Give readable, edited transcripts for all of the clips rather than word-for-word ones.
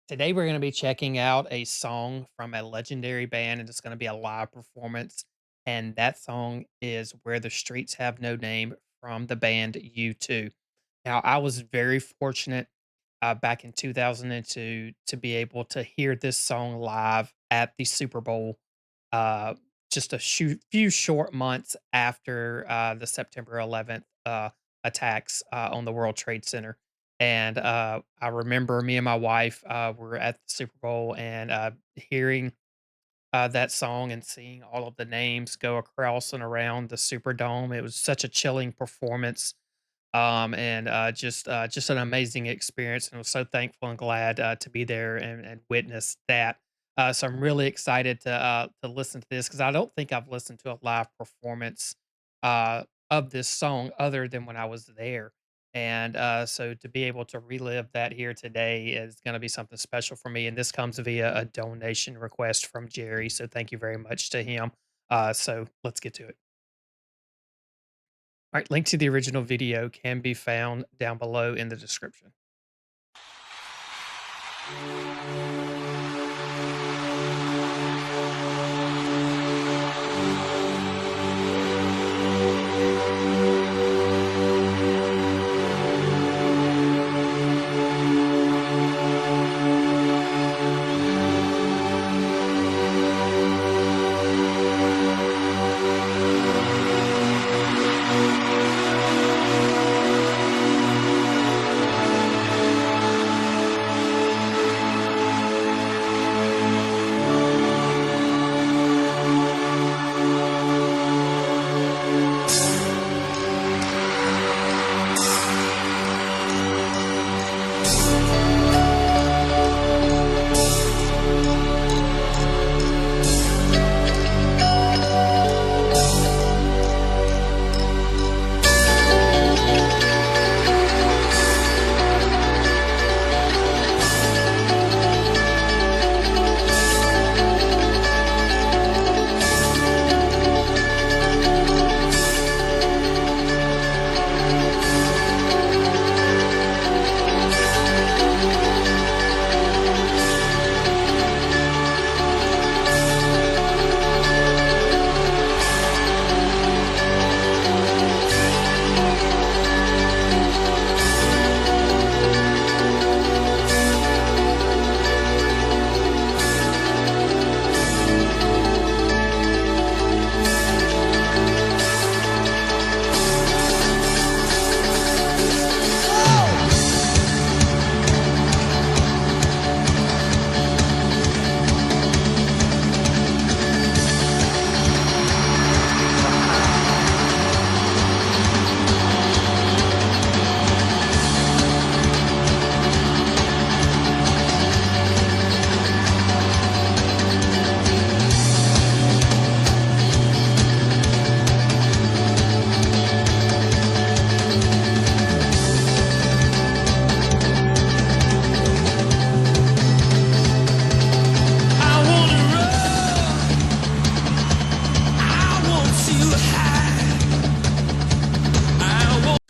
Today, we're going to be checking out a song from a legendary band, and it's going to be a live performance. And that song is Where the Streets Have No Name from the band U2. Now, I was very fortunate back in 2002 to be able to hear this song live at the Super Bowl uh, just a few short months after the September 11th attacks on the World Trade Center. And I remember me and my wife were at the Super Bowl and hearing that song and seeing all of the names go across and around the Superdome. It was such a chilling performance, and just an amazing experience. And I was so thankful and glad to be there and witness that. So I'm really excited to listen to this because I don't think I've listened to a live performance of this song other than when I was there. And so to be able to relive that here today is going to be something special for me. And this comes via a donation request from Jerry. So thank you very much to him. So let's get to it. All right, link to the original video can be found down below in the description.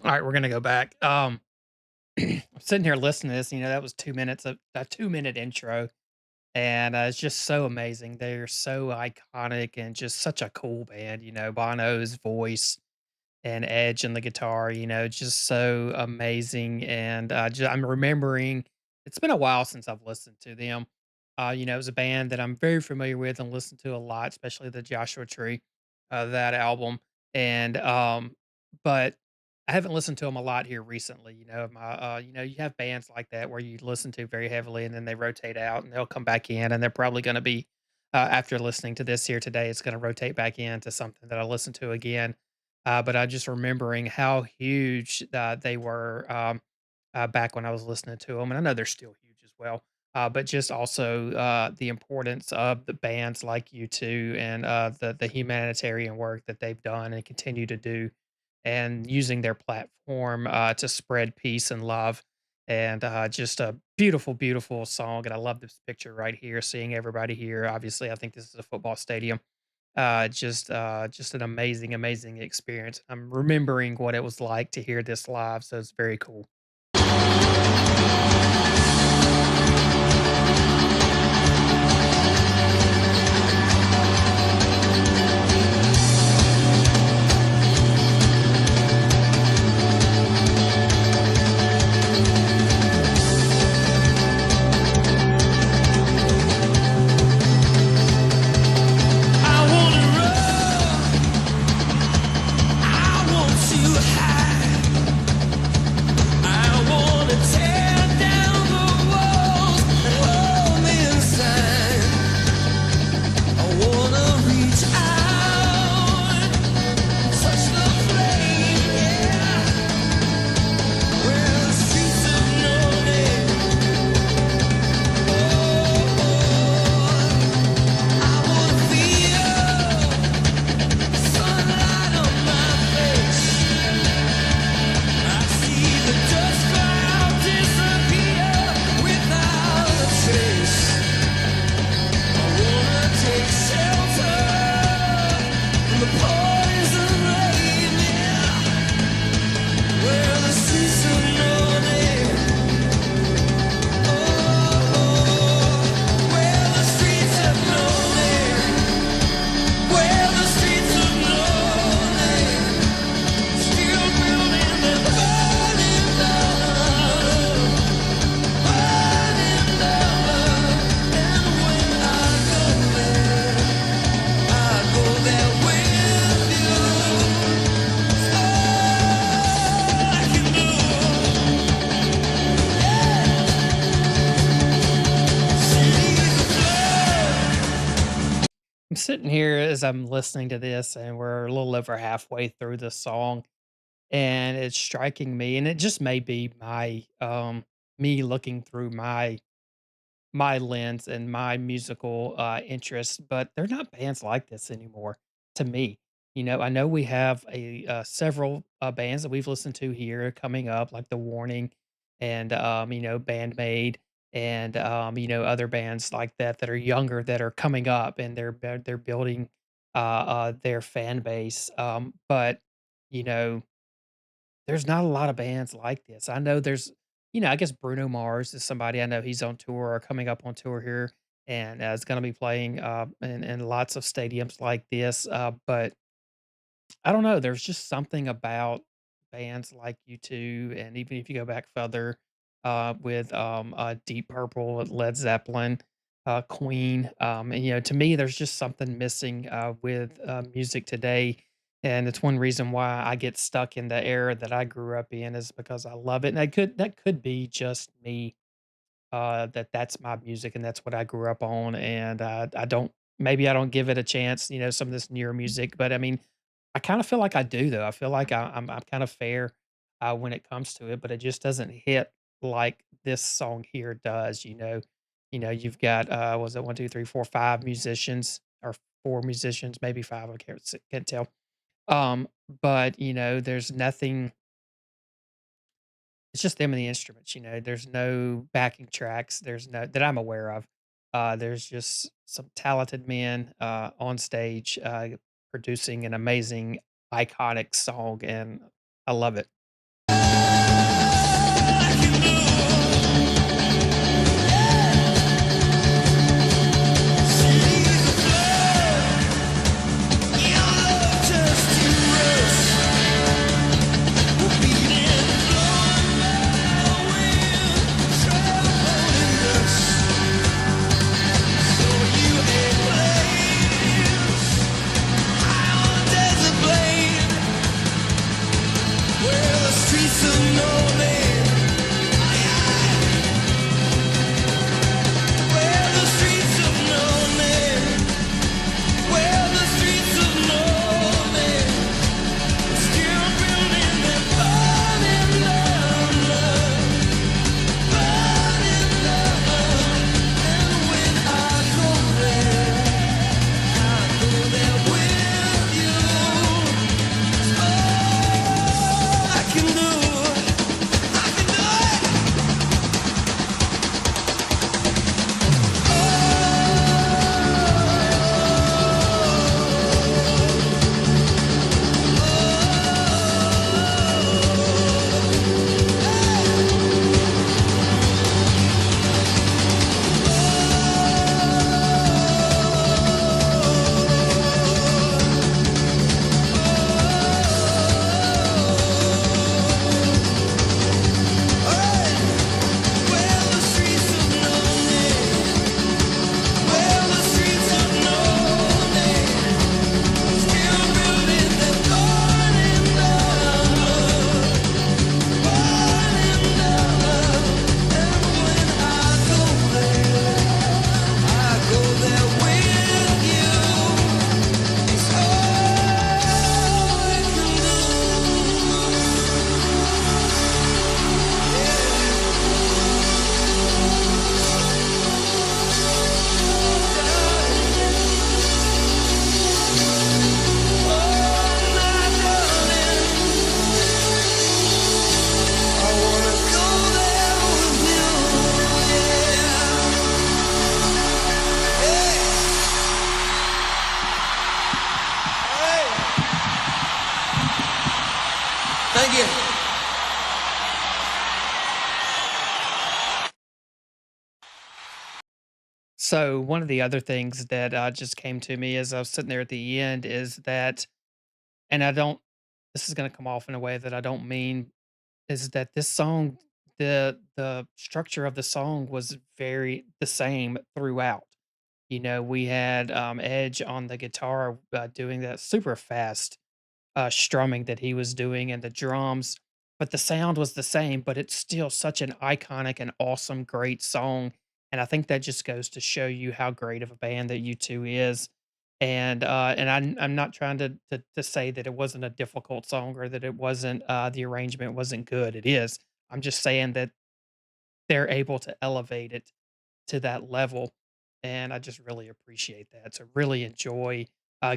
All right, we're gonna go back. I'm sitting here listening to this. That was 2 minutes of a 2 minute intro, and it's just so amazing. They're so iconic and just such a cool band. Bono's voice and Edge and the guitar. Just so amazing. And I'm remembering it's been a while since I've listened to them. It was a band that I'm very familiar with and listen to a lot, especially the Joshua Tree, that album. And but I haven't listened to them a lot here recently. You have bands like that where you listen to very heavily and then they rotate out and they'll come back in and they're probably going to be after listening to this here today, it's going to rotate back into something that I listen to again. But I just remembering how huge they were back when I was listening to them, and I know they're still huge as well. But just also the importance of the bands like U2 and the humanitarian work that they've done and continue to do, and using their platform to spread peace and love. And just a beautiful, beautiful song. And I love this picture right here, seeing everybody here. Obviously, I think this is a football stadium. Just an amazing, amazing experience. I'm remembering what it was like to hear this live, so it's very cool. I'm sitting here as I'm listening to this, and we're a little over halfway through the song, and it's striking me, and it just may be me looking through my lens and my musical interests, but they're not bands like this anymore to me. I know we have several bands that we've listened to here coming up, like The Warning and Bandmade and other bands like that that are younger that are coming up and they're building their fan base. But you know, there's not a lot of bands like this. I know I guess Bruno Mars is somebody I know he's on tour or coming up on tour here and is going to be playing in lots of stadiums like this. But I don't know. There's just something about bands like U2, and even if you go back further with Deep Purple, Led Zeppelin, Queen, and to me, there's just something missing with music today, and it's one reason why I get stuck in the era that I grew up in is because I love it, and that could be just me that's my music and that's what I grew up on, and, I don't maybe I don't give it a chance, some of this newer music, but I mean, I kinda feel like I do, though. I feel like I'm kind of fair, when it comes to it, but it just doesn't hit like this song here does, you know? You've got, was it 1, 2, 3, 4, 5 musicians or 4 musicians, maybe 5, I can't tell. But, there's nothing it's just them and the instruments, there's no backing tracks, there's no that I'm aware of. There's just some talented men, on stage, producing an amazing, iconic song, and I love it. Thank you. So, one of the other things that, just came to me as I was sitting there at the end is that and I don't this is gonna come off in a way that I don't mean, is that this song the structure of the song was very the same throughout. We had, Edge on the guitar, doing that super fast, strumming that he was doing and the drums, but the sound was the same, but it's still such an iconic and awesome, great song, and I think that just goes to show you how great of a band that U2 is. And I'm not trying to say that it wasn't a difficult song or that it wasn't, the arrangement wasn't good, it is. I'm just saying that they're able to elevate it to that level, and I just really appreciate that. So really enjoy,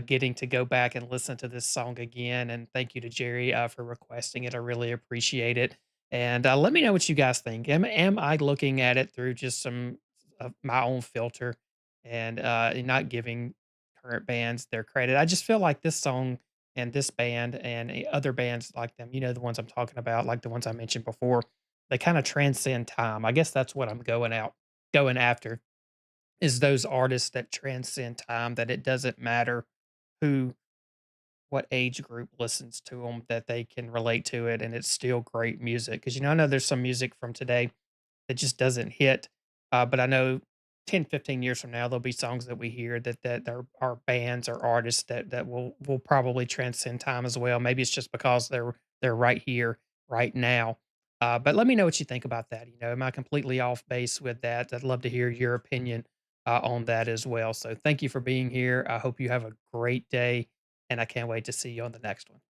getting to go back and listen to this song again, and thank you to Jerry, for requesting it. I really appreciate it, and, let me know what you guys think. Am I looking at it through just some of my own filter and not giving current bands their credit? I just feel like this song and this band and, other bands like them, the ones I'm talking about, like the ones I mentioned before, they kinda transcend time. I guess that's what I'm going after, is those artists that transcend time, that it doesn't matter who what age group listens to them, that they can relate to it, and it's still great music. Because I know there's some music from today that just doesn't hit, but I know 10, 15 years from now, there'll be songs that we hear that are bands or artists that will probably transcend time as well. Maybe it's just because they're right here, right now. But let me know what you think about that. Am I completely off base with that? I'd love to hear your opinion on that as well. So thank you for being here. I hope you have a great day, and I can't wait to see you on the next one.